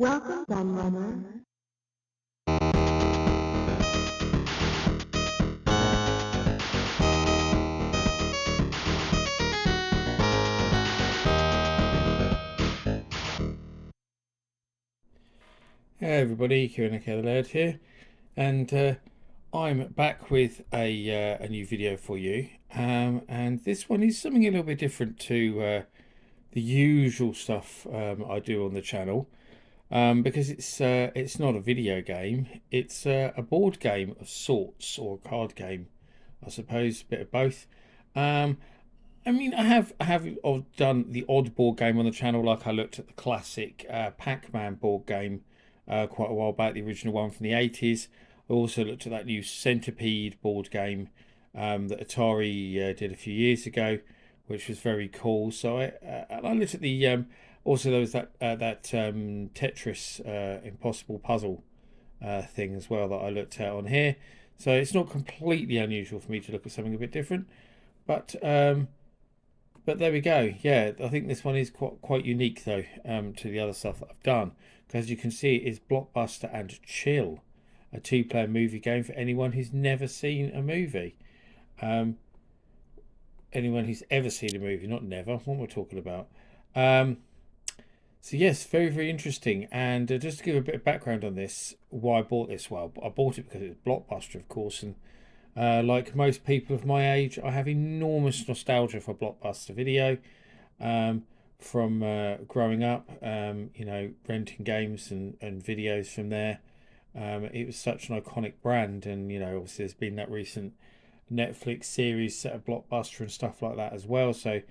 Welcome, Gunrunner. Hey everybody, Kieran the Laird here, and I'm back with a new video for you. And this one is something a little bit different to the usual stuff I do on the channel, because it's not a video game. It's a board game of sorts, or a card game, I suppose, a bit of both. Um, I have done the odd board game on the channel, like I looked at the classic Pac-Man board game quite a while back, the original one from the 80s. I also looked at that new Centipede board game that Atari did a few years ago, which was very cool. So I looked at the also there was that Tetris Impossible Puzzle thing as well that I looked at on here. So it's not completely unusual for me to look at something a bit different, but but there we go. Yeah, I think this one is quite unique though, to the other stuff that I've done. Because as you can see, it is Blockbuster and Chill, a two-player movie game for anyone who's never seen a movie. Um, Anyone who's ever seen a movie, not never. What we're talking about. Um, so yes, very very interesting. And just to give a bit of background on this, why I bought this. Well, I bought it because it was Blockbuster, of course, and like most people of my age, I have enormous nostalgia for Blockbuster Video. um, from growing up, renting games and videos from there. It was such an iconic brand, and obviously there's been that recent Netflix series set of Blockbuster and stuff like that as well. So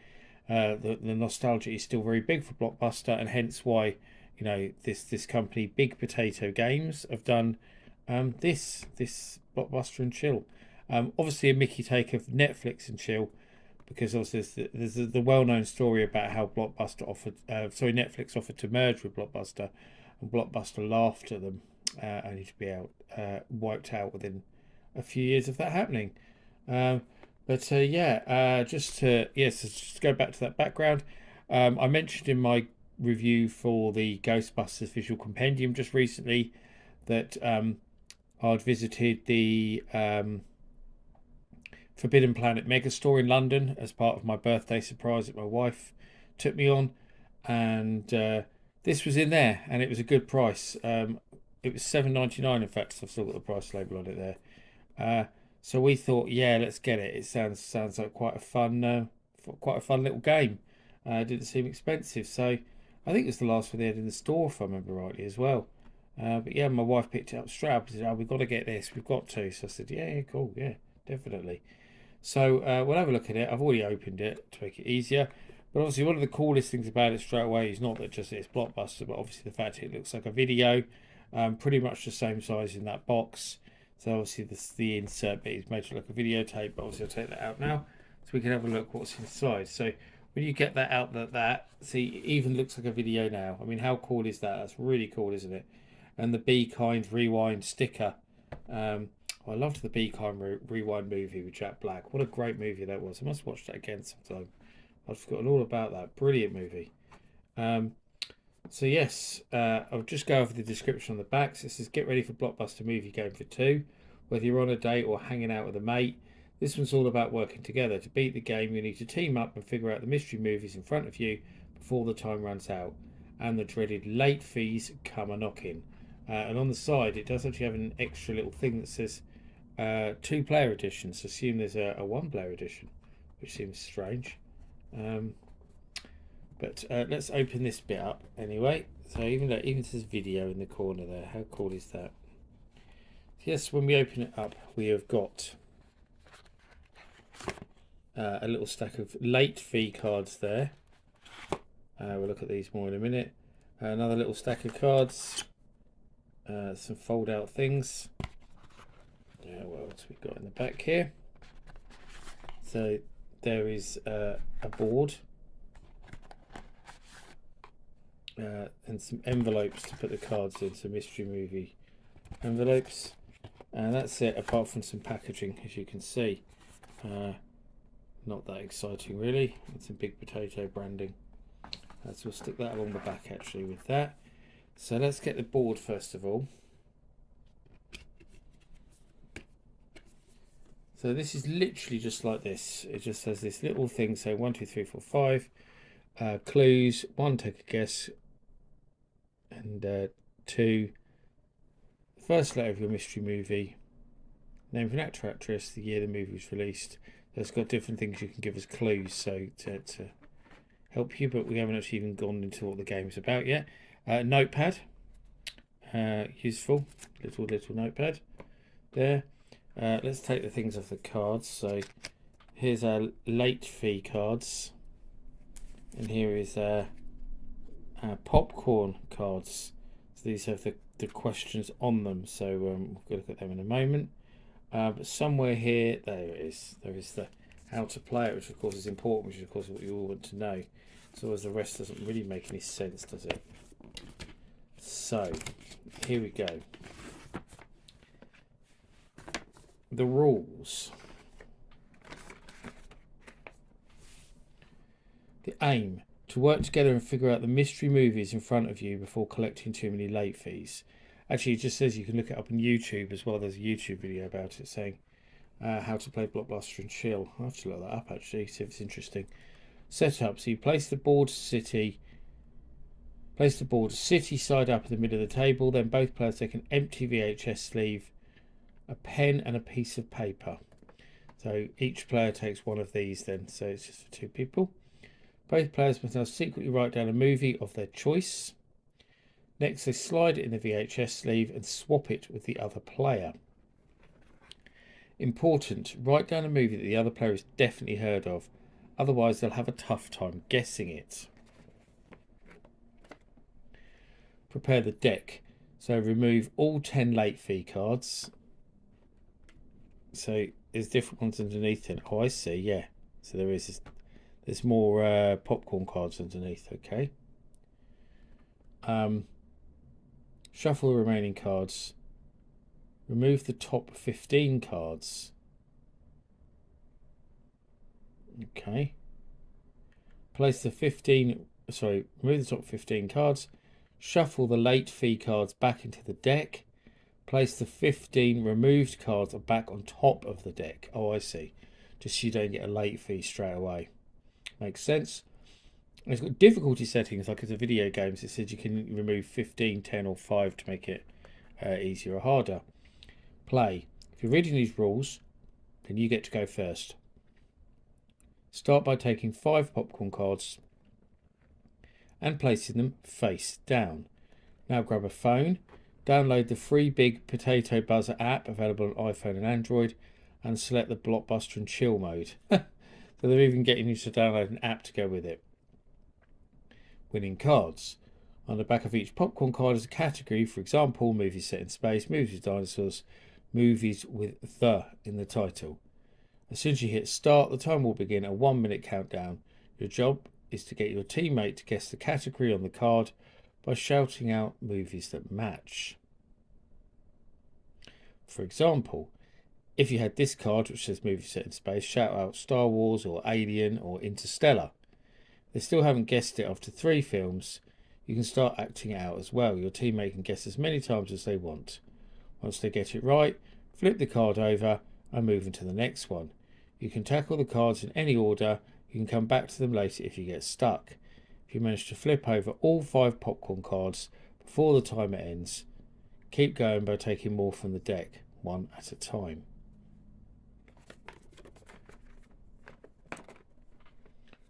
the nostalgia is still very big for Blockbuster, and hence why this company, Big Potato Games, have done this Blockbuster and Chill. Obviously a Mickey take of Netflix and Chill, because obviously there's the well-known story about how Netflix offered to merge with Blockbuster, and Blockbuster laughed at them, only to be wiped out within a few years of that happening. Um, just to go back to that background, I mentioned in my review for the Ghostbusters Visual Compendium just recently that I'd visited the Forbidden Planet Megastore in London as part of my birthday surprise that my wife took me on, and this was in there, and it was a good price. It was $7.99. In fact, I've still got the price label on it there. So we thought, yeah, let's get it. It sounds like quite a fun little game. It didn't seem expensive, so I think it was the last one they had in the store, if I remember rightly, as well. But yeah, my wife picked it up straight up and said, "Oh, we've got to get this. We've got to." So I said, "Yeah, yeah, cool, yeah, definitely." So we'll have a look at it. I've already opened it to make it easier. But obviously, one of the coolest things about it straight away is not that just it's Blockbuster, but obviously the fact it looks like a video, pretty much the same size in that box. So obviously the insert bit is made to look like a videotape, but obviously I'll take that out now so we can have a look what's inside. So when you get that out, that see, it even looks like a video now. I mean, how cool is that? That's really cool, isn't it? And the Be Kind Rewind sticker. Um, I loved the Be Kind Rewind movie with Jack Black. What a great movie that was. I must watch that again sometime. I've forgotten all about that. Brilliant movie. Um, so yes, I'll just go over the description on the back. So it says, "Get ready for Blockbuster movie game for two. Whether you're on a date or hanging out with a mate, this one's all about working together. To beat the game, you need to team up and figure out the mystery movies in front of you before the time runs out, and the dreaded late fees come a knocking." And on the side, it does actually have an extra little thing that says two-player edition. So assume there's a one-player edition, which seems strange. Um, but let's open this bit up anyway. So even says video in the corner there. How cool is that? Yes, when we open it up, we have got a little stack of late fee cards there. We'll look at these more in a minute. Another little stack of cards. Some fold out things. What else we got in the back here? So there is a board and some envelopes to put the cards in, some mystery movie envelopes, and that's it, apart from some packaging, as you can see. Not that exciting really. It's some Big Potato branding. So we'll stick that along the back actually with that. So let's get the board first of all. So this is literally just like this. It just has this little thing saying 1, 2, 3, 4, 5. Clues. 1, take a guess. And 2, first letter of your mystery movie. Name of an actor or actress, the year the movie was released. So it's got different things you can give as clues so to help you, but we haven't actually even gone into what the game is about yet. Notepad. Useful. Little notepad. There. Let's take the things off the cards. So here's our late fee cards. And here is our popcorn cards. So these have the questions on them. So we'll look at them in a moment. But somewhere here, there it is. There is the how to play it, which of course is important, which is of course what you all want to know. So as the rest doesn't really make any sense, does it? So here we go. The rules. The aim: to work together and figure out the mystery movies in front of you before collecting too many late fees. Actually, it just says you can look it up on YouTube as well. There's a YouTube video about it saying how to play Blockbuster and Chill. I'll have to look that up actually, see if it's interesting. Setup: so you place the board city side up in the middle of the table. Then both players take an empty VHS sleeve, a pen, and a piece of paper. So each player takes one of these then. So it's just for 2 people. Both players must now secretly write down a movie of their choice. Next, they slide it in the VHS sleeve and swap it with the other player. Important: write down a movie that the other player has definitely heard of. Otherwise, they'll have a tough time guessing it. Prepare the deck. So remove all 10 late fee cards. So there's different ones underneath it. Oh, I see, yeah. So there's more popcorn cards underneath, okay. Shuffle the remaining cards. Remove the top 15 cards. Okay. Remove the top 15 cards. Shuffle the late fee cards back into the deck. Place the 15 removed cards back on top of the deck. Oh, I see. Just so you don't get a late fee straight away. Makes sense. And it's got difficulty settings like it's a video game. So it says you can remove 15, 10 or 5 to make it easier or harder. Play. If you're reading these rules, then you get to go first. Start by taking 5 popcorn cards and placing them face down. Now grab a phone, download the free Big Potato Buzzer app available on iPhone and Android, and select the Blockbuster and Chill mode. So they're even getting you to download an app to go with it. Winning cards. On the back of each popcorn card is a category, for example, movies set in space, movies with dinosaurs, movies with "the" in the title. As soon as you hit start, the time will begin a 1-minute countdown. Your job is to get your teammate to guess the category on the card by shouting out movies that match. For example, if you had this card which says movies set in space, shout out Star Wars or Alien or Interstellar. If they still haven't guessed it after 3 films, you can start acting it out as well. Your teammate can guess as many times as they want. Once they get it right, flip the card over and move into the next one. You can tackle the cards in any order. You can come back to them later if you get stuck. If you manage to flip over all 5 popcorn cards before the timer ends, keep going by taking more from the deck, one at a time.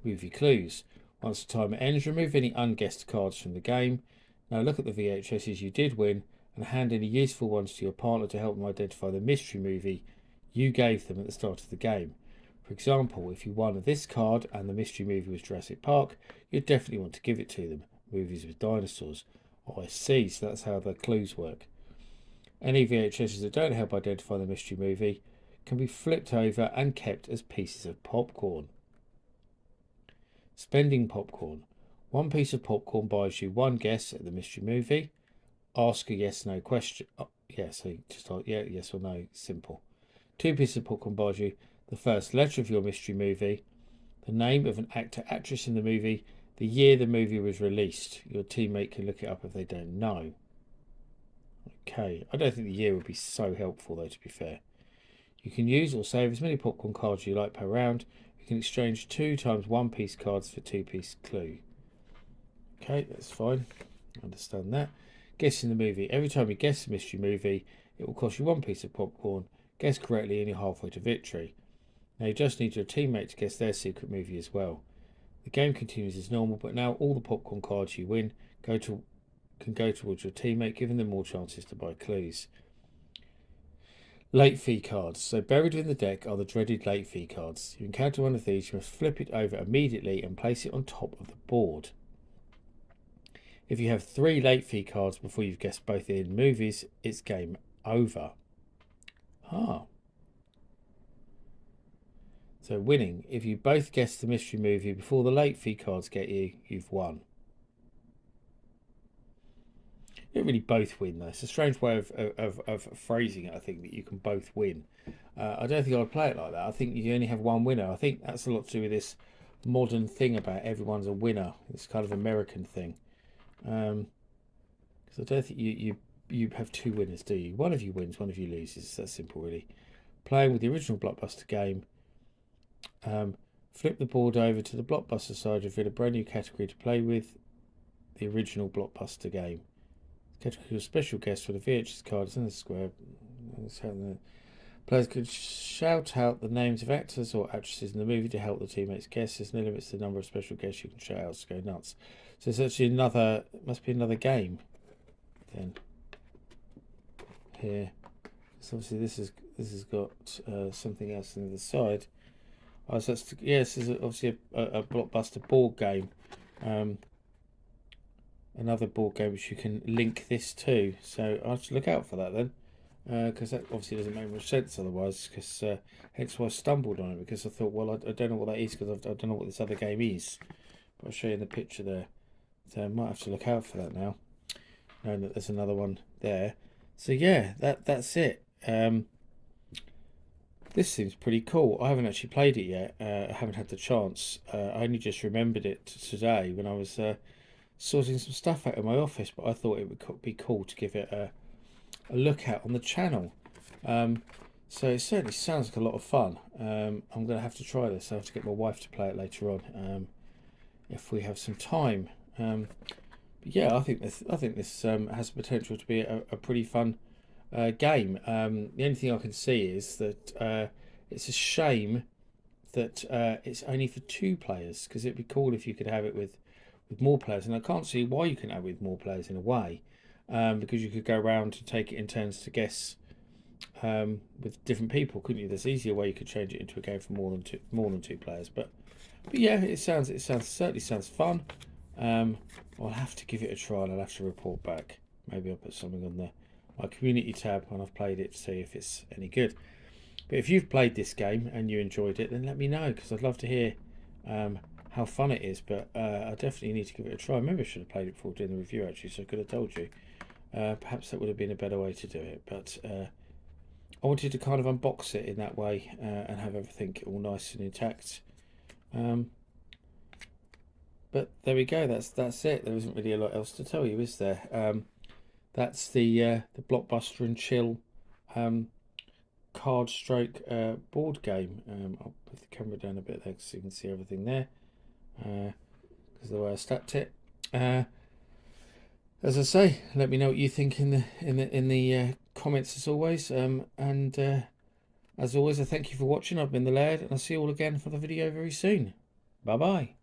Movie clues. Once the timer ends, remove any unguessed cards from the game. Now look at the VHSs you did win and hand any useful ones to your partner to help them identify the mystery movie you gave them at the start of the game. For example, if you won this card and the mystery movie was Jurassic Park, you'd definitely want to give it to them. Movies with dinosaurs. Oh, I see, so that's how the clues work. Any VHSs that don't help identify the mystery movie can be flipped over and kept as pieces of popcorn. Spending popcorn. 1 piece of popcorn buys you 1 guess at the mystery movie. Ask a yes/no question. Yes or no. Simple. 2 pieces of popcorn buys you the first letter of your mystery movie, the name of an actor/actress in the movie, the year the movie was released. Your teammate can look it up if they don't know. Okay, I don't think the year would be so helpful though, to be fair. You can use or save as many popcorn cards you like per round. You can exchange 2 times 1 piece cards for 2 piece clue. Okay, that's fine. I understand that. Guessing the movie. Every time you guess the mystery movie, it will cost you 1 piece of popcorn. Guess correctly and you're halfway to victory. Now you just need your teammate to guess their secret movie as well. The game continues as normal, but now all the popcorn cards you win can go towards your teammate, giving them more chances to buy clues. Late fee cards. So buried in the deck are the dreaded late fee cards. If you encounter one of these, you must flip it over immediately and place it on top of the board. If you have 3 late fee cards before you've guessed both in movies, it's game over. So winning. If you both guess the mystery movie before the late fee cards get you, you've won. You don't really both win though. It's a strange way of phrasing it, I think, that you can both win. I don't think I'd play it like that. I think you only have one winner. I think that's a lot to do with this modern thing about everyone's a winner. This kind of American thing. Because I don't think you have 2 winners, do you? One of you wins, one of you loses. It's that simple, really. Playing with the original Blockbuster game. Flip the board over to the Blockbuster side, reveal a brand new category to play with the original Blockbuster game. Category of special guests for the VHS cards in the square. Players could shout out the names of actors or actresses in the movie to help the teammates guess. There's no limits to the number of special guests you can shout out to go nuts. So it's actually must be another game then. Here. So obviously this has got something else on the other side. Oh, so this is obviously a Blockbuster board game. Another board game which you can link this to. So I'll have to look out for that then. Because that obviously doesn't make much sense otherwise. Because hence why I stumbled on it. Because I thought, well, I don't know what that is. Because I don't know what this other game is. But I'll show you in the picture there. So I might have to look out for that now. Knowing that there's another one there. So yeah, that's it. This seems pretty cool. I haven't actually played it yet. I haven't had the chance. I only just remembered it today when I was sorting some stuff out in my office. But I thought it would be cool to give it a look at on the channel. So it certainly sounds like a lot of fun. I'm going to have to try this. I have to get my wife to play it later on if we have some time. But yeah, I think this has the potential to be a pretty fun game. The only thing I can see is that it's a shame that it's only for 2 players, because it'd be cool if you could have it with more players, and I can't see why you can have it with more players in a way, because you could go around and take it in turns to guess with different people, couldn't you? There's an easier way you could change it into a game for more than two players, but yeah, it certainly sounds fun. I'll have to give it a try and I'll have to report back. Maybe I'll put something on my community tab when I've played it to see if it's any good. But if you've played this game and you enjoyed it, then let me know, because I'd love to hear how fun it is. But I definitely need to give it a try. Maybe I should have played it before doing the review actually, so I could have told you. Perhaps that would have been a better way to do it, but I wanted to kind of unbox it in that way and have everything all nice and intact. But there we go. That's it. There isn't really a lot else to tell you, is there? That's the Blockbuster and Chill card stroke board game. I'll put the camera down a bit there so you can see everything there, because of the way I stacked it. As I say, let me know what you think in the comments as always. And as always, I thank you for watching. I've been the Laird, and I'll see you all again for the video very soon. Bye bye.